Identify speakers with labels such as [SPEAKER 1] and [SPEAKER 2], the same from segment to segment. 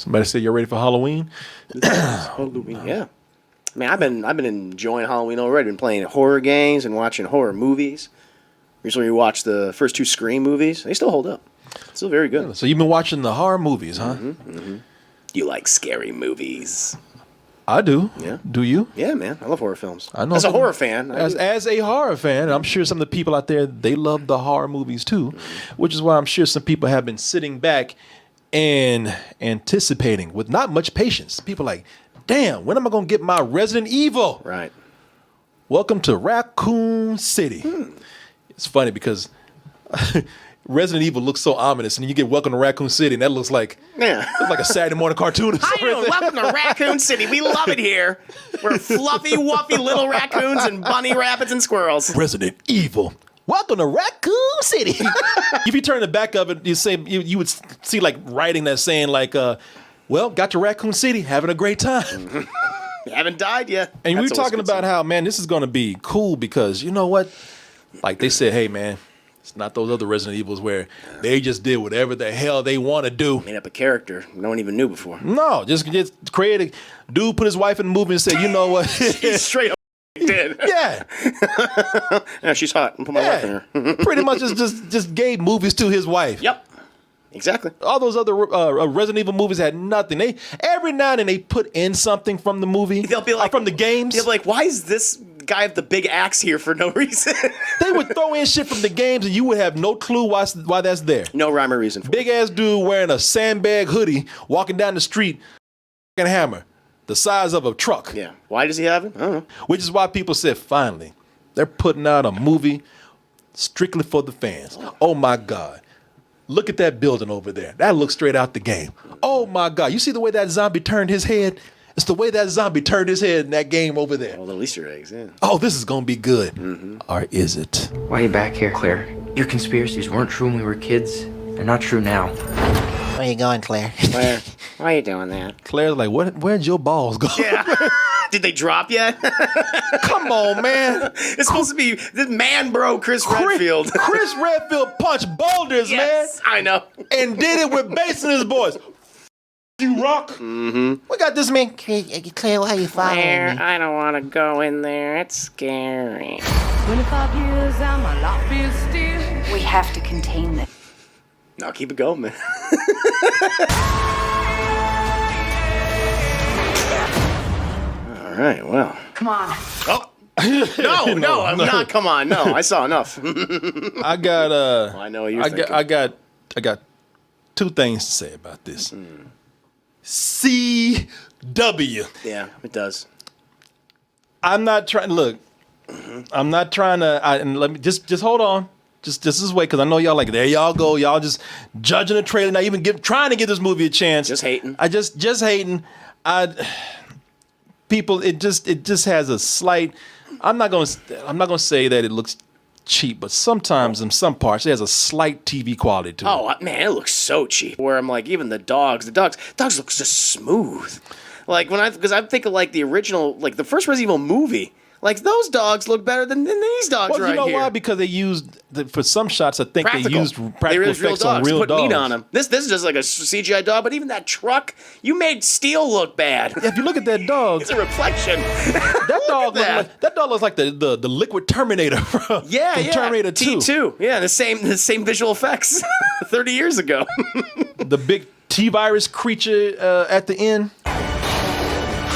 [SPEAKER 1] Somebody said you're ready for Halloween.
[SPEAKER 2] Halloween, yeah. I mean, I've been enjoying Halloween already. Been playing horror games and watching horror movies. Recently, we watched the first 2 Scream movies. They still hold up. Still very good.
[SPEAKER 1] So you've been watching the horror movies, huh?
[SPEAKER 2] You like scary movies?
[SPEAKER 1] I do.
[SPEAKER 2] Yeah.
[SPEAKER 1] Do you?
[SPEAKER 2] Yeah, man. I love horror films.
[SPEAKER 1] I know.
[SPEAKER 2] As a horror fan.
[SPEAKER 1] As a horror fan, I'm sure some of the people out there, they love the horror movies too, which is why I'm sure some people have been sitting back and anticipating with not much patience. People like, damn, when am I going to get my Resident Evil?
[SPEAKER 2] Right.
[SPEAKER 1] Welcome to Raccoon City. It's funny because Resident Evil looks so ominous, and you get Welcome to Raccoon City, and that looks like a Saturday morning cartoon.
[SPEAKER 2] How you doing? Welcome to Raccoon City. We love it here. We're fluffy, wuffy little raccoons and bunny rabbits and squirrels.
[SPEAKER 1] Resident Evil. Welcome to Raccoon City. If you turn the back of it, you would see like writing that saying like, well, got to Raccoon City, having a great time.
[SPEAKER 2] You haven't died yet.
[SPEAKER 1] And we were talking about how, man, this is going to be cool because you know what? Like they said, hey, man, it's not those other Resident Evils where they just did whatever the hell they want to do.
[SPEAKER 2] Made up a character no one even knew before.
[SPEAKER 1] No, just create a dude, put his wife in the movie and said, you know what?
[SPEAKER 2] He's straight up dead.
[SPEAKER 1] Yeah.
[SPEAKER 2] Yeah, she's hot. Put my wife in her.
[SPEAKER 1] Pretty much just gave movies to his wife.
[SPEAKER 2] Yep. Exactly.
[SPEAKER 1] All those other Resident Evil movies had nothing. They every now and then they put in something from the movie.
[SPEAKER 2] They'll be like
[SPEAKER 1] from the games.
[SPEAKER 2] They'll be like, why is this guy with the big axe here for no reason?
[SPEAKER 1] They would throw in shit from the games and you would have no clue why that's there.
[SPEAKER 2] No rhyme or reason for
[SPEAKER 1] Big ass dude wearing a sandbag hoodie walking down the street, and hammer the size of a truck.
[SPEAKER 2] Yeah. Why does he have it? I don't know.
[SPEAKER 1] Which is why people said finally they're putting out a movie strictly for the fans. Oh my God. Look at that building over there. That looks straight out the game. Oh my God. You see the way that zombie turned his head? It's the way that zombie turned his head in that game over there.
[SPEAKER 2] All the Easter eggs, yeah.
[SPEAKER 1] Oh, this is going to be good. Or is it?
[SPEAKER 3] Why are you back here, Claire? Your conspiracies weren't true when we were kids. They're not true now.
[SPEAKER 4] Where are you going, Claire?
[SPEAKER 2] Claire, why are you doing that?
[SPEAKER 1] Claire's like, where'd your balls go?
[SPEAKER 2] Yeah. Did they drop yet?
[SPEAKER 1] Come on, man.
[SPEAKER 2] It's supposed to be this man bro Chris Redfield.
[SPEAKER 1] Chris Redfield punched boulders,
[SPEAKER 2] Yes,
[SPEAKER 1] man.
[SPEAKER 2] I know.
[SPEAKER 1] And did it with bass in his voice. You rock. We got this man.
[SPEAKER 4] Claire, why are you following
[SPEAKER 5] Claire,
[SPEAKER 4] me?
[SPEAKER 5] I don't want to go in there. It's scary.
[SPEAKER 6] 25 years and my life is still.
[SPEAKER 7] We have to contain this.
[SPEAKER 2] No, keep it going, man. All right, well.
[SPEAKER 7] Come on.
[SPEAKER 2] Oh. No, I'm not. Come on, no. I saw enough.
[SPEAKER 1] I got
[SPEAKER 2] I know what you're thinking.
[SPEAKER 1] I got 2 things to say about this. CW.
[SPEAKER 2] Yeah, it does.
[SPEAKER 1] I'm not trying. Look, I'm not trying to. And let me just hold on. Just this way, because I know y'all like there y'all go. Y'all just judging the trailer, not even trying to give this movie a chance.
[SPEAKER 2] Just hating.
[SPEAKER 1] I just hating. People, it just has a slight. I'm not gonna say that it looks cheap, but sometimes in some parts it has a slight TV quality to it.
[SPEAKER 2] Oh man, it looks so cheap. Where I'm like, even the dogs look just smooth. Like because I think of like the original, like the first Resident Evil movie. Like those dogs look better than these dogs
[SPEAKER 1] well,
[SPEAKER 2] right
[SPEAKER 1] you know
[SPEAKER 2] here.
[SPEAKER 1] why? Because they used for some shots. I think they used practical effects on real
[SPEAKER 2] put
[SPEAKER 1] dogs.
[SPEAKER 2] meat on them. This is just like a CGI dog. But even that truck, you made steel look bad.
[SPEAKER 1] If you look at that dog,
[SPEAKER 2] It's a reflection.
[SPEAKER 1] that dog looks like the liquid Terminator from Terminator 2.
[SPEAKER 2] T2. Yeah, the same visual effects 30 years ago.
[SPEAKER 1] The big T-virus creature at the end.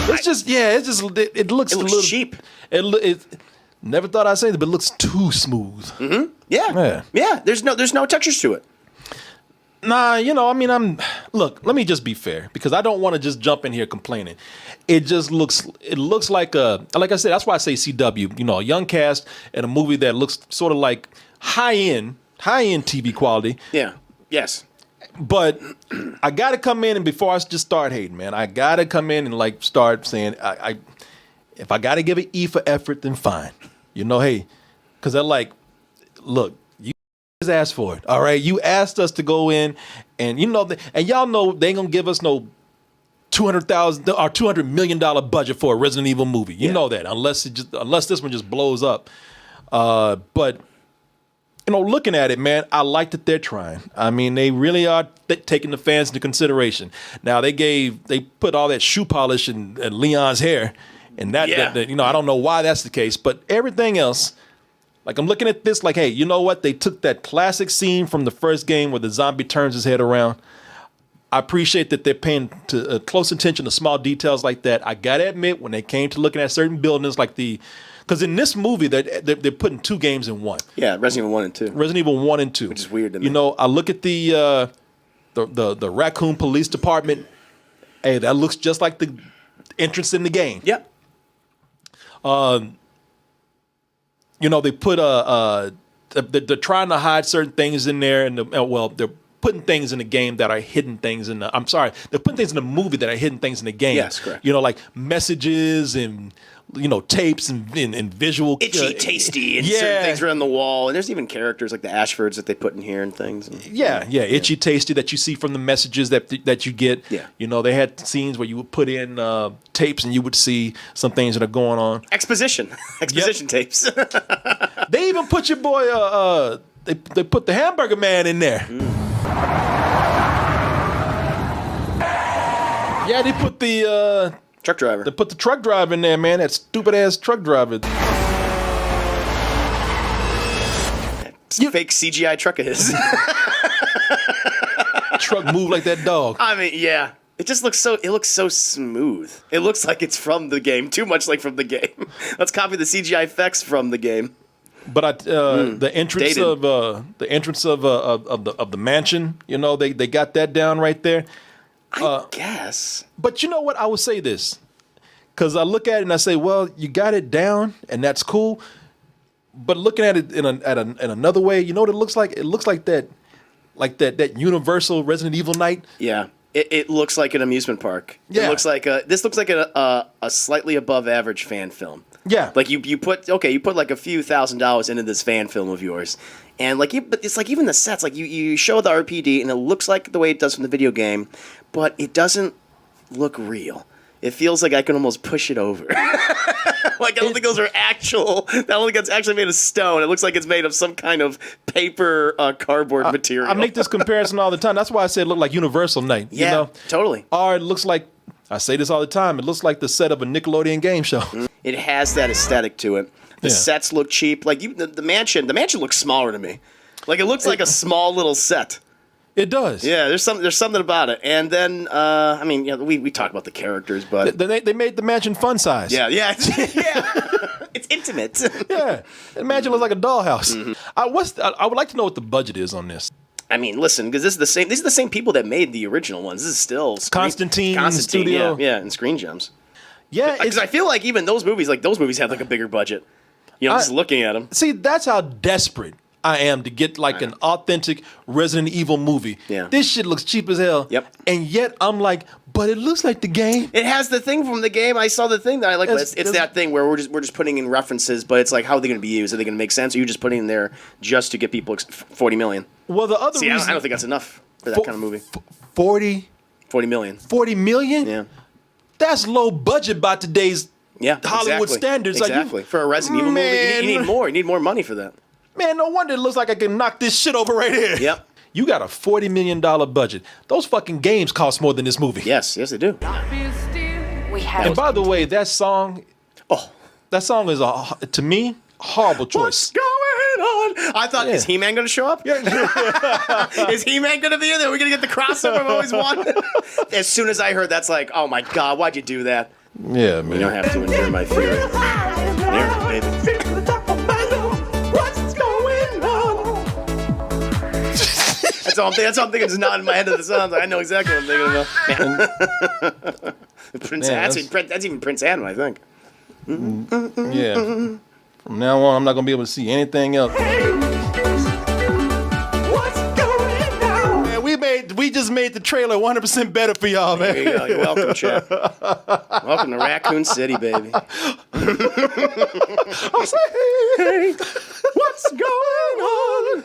[SPEAKER 1] It looks a little
[SPEAKER 2] cheap.
[SPEAKER 1] It never thought I'd say that, but it looks too smooth.
[SPEAKER 2] Yeah. There's no textures to it.
[SPEAKER 1] Nah, look, let me just be fair because I don't want to just jump in here complaining. It looks like I said, that's why I say CW, a young cast and a movie that looks sort of like high-end TV quality.
[SPEAKER 2] Yeah. Yes.
[SPEAKER 1] But I got to come in and before I just start hating, man, I got to come in and like start saying, if I got to give an E for effort, then fine. Hey, because they're like, look, you asked for it. All right. You asked us to go in and and y'all know they ain't going to give us no $200,000 or $200 million budget for a Resident Evil movie. You know that unless this one just blows up. But looking at it, man, I like that they're trying. I mean, they really are taking the fans into consideration. Now they put all that shoe polish in Leon's hair, and that I don't know why that's the case, but everything else, like I'm looking at this, like, hey, you know what? They took that classic scene from the first game where the zombie turns his head around. I appreciate that they're paying close attention to small details like that. I gotta admit, when they came to looking at certain buildings, like because in this movie they're putting 2 games in one.
[SPEAKER 2] Yeah, Resident Evil 1 and 2.
[SPEAKER 1] Resident Evil 1 and 2,
[SPEAKER 2] which is weird to me.
[SPEAKER 1] I look at the Raccoon Police Department. Hey, that looks just like the entrance in the game.
[SPEAKER 2] Yep.
[SPEAKER 1] They put they're trying to hide certain things in there, and they're putting things in the game that are hidden things in the. I'm sorry, they're putting things in the movie that are hidden things in the game.
[SPEAKER 2] Yes, correct.
[SPEAKER 1] Like messages and tapes and visual
[SPEAKER 2] Itchy, tasty, and certain things are on the wall, and there's even characters like the Ashfords that they put in here and things.
[SPEAKER 1] Itchy, tasty that you see from the messages that you get.
[SPEAKER 2] Yeah.
[SPEAKER 1] They had scenes where you would put in tapes and you would see some things that are going on.
[SPEAKER 2] Exposition tapes.
[SPEAKER 1] They even put your boy. They put the Hamburger Man in there. Yeah, they put the
[SPEAKER 2] truck driver.
[SPEAKER 1] They put the truck driver in there, man. That stupid ass truck driver.
[SPEAKER 2] Fake CGI truck of his.
[SPEAKER 1] Truck move like that dog.
[SPEAKER 2] I mean, yeah. It just looks so smooth. It looks like it's from the game, too much like from the game. Let's copy the CGI effects from the game.
[SPEAKER 1] But the entrance
[SPEAKER 2] Dated.
[SPEAKER 1] of the mansion, they got that down right there.
[SPEAKER 2] I guess.
[SPEAKER 1] But you know what? I would say this, because I look at it and I say, well, you got it down, and that's cool. But looking at it in another way, you know what it looks like? It looks like that Universal Resident Evil night.
[SPEAKER 2] Yeah. It looks like an amusement park.
[SPEAKER 1] Yeah.
[SPEAKER 2] It looks like this looks like a slightly above average fan film.
[SPEAKER 1] Yeah.
[SPEAKER 2] Like you put like a few $1,000s into this fan film of yours. And but it's like even the sets, like you show the RPD and it looks like the way it does from the video game, but it doesn't look real. It feels like I can almost push it over. Like I don't think those are actual. I don't think it's actually made of stone. It looks like it's made of some kind of paper cardboard material.
[SPEAKER 1] I make this comparison all the time. That's why I say it looked like Universal night.
[SPEAKER 2] Yeah, totally.
[SPEAKER 1] Or it looks like, I say this all the time, it looks like the set of a Nickelodeon game show.
[SPEAKER 2] It has that aesthetic to it. The
[SPEAKER 1] Yeah.
[SPEAKER 2] sets look cheap. Like the mansion looks smaller to me. Like it looks like a small little set.
[SPEAKER 1] It does.
[SPEAKER 2] Yeah, there's something about it. And then we talk about the characters, but
[SPEAKER 1] They made the mansion fun size.
[SPEAKER 2] yeah. It's intimate.
[SPEAKER 1] Yeah. The mansion looks like a dollhouse. I would like to know what the budget is on this.
[SPEAKER 2] I mean, listen, because these are the same people that made the original ones. This is still
[SPEAKER 1] Constantine Studio.
[SPEAKER 2] yeah, and Screen Gems.
[SPEAKER 1] Yeah.
[SPEAKER 2] Because I feel like even those movies have like a bigger budget. Just looking at them.
[SPEAKER 1] See, that's how desperate I am to get like an authentic Resident Evil movie.
[SPEAKER 2] Yeah.
[SPEAKER 1] This shit looks cheap as hell.
[SPEAKER 2] Yep.
[SPEAKER 1] And yet I'm like, but it looks like the game.
[SPEAKER 2] It has the thing from the game. I saw the thing that I like. It's that thing where we're just putting in references, but it's like, how are they going to be used? Are they going to make sense? Or are you just putting in there just to get people 40 million?
[SPEAKER 1] Well, the other
[SPEAKER 2] See,
[SPEAKER 1] reason
[SPEAKER 2] I don't think that's enough for that kind of movie.
[SPEAKER 1] 40
[SPEAKER 2] million.
[SPEAKER 1] 40 million?
[SPEAKER 2] Yeah.
[SPEAKER 1] That's low budget by today's Hollywood
[SPEAKER 2] exactly.
[SPEAKER 1] standards.
[SPEAKER 2] Exactly. For a Resident Evil movie, you need more. You need more money for that.
[SPEAKER 1] Man, no wonder it looks like I can knock this shit over right here.
[SPEAKER 2] Yep.
[SPEAKER 1] You got a $40 million budget. Those fucking games cost more than this movie.
[SPEAKER 2] Yes, they do.
[SPEAKER 6] We have
[SPEAKER 1] And by the way, that song
[SPEAKER 2] Oh,
[SPEAKER 1] is, to me, a horrible choice.
[SPEAKER 2] what's going on? I thought, is He-Man going to show up? Is He-Man going to be in there? We're going to get the crossover I've always wanted. As soon as I heard that's like, oh my God, why'd you do that?
[SPEAKER 1] Yeah, man.
[SPEAKER 2] You don't have to endure my fear. Here, baby. That's all I'm thinking. It's not in my head of the songs. I know exactly what I'm thinking about. Prince,
[SPEAKER 1] Man,
[SPEAKER 2] that's even Prince Adam, I think.
[SPEAKER 1] Yeah. From now on, I'm not gonna be able to see anything else. Man, we just made the trailer 100% better for y'all, man.
[SPEAKER 2] There you go. You're welcome, Chad. Welcome to Raccoon City, baby.
[SPEAKER 1] I'll say, hey, what's going on?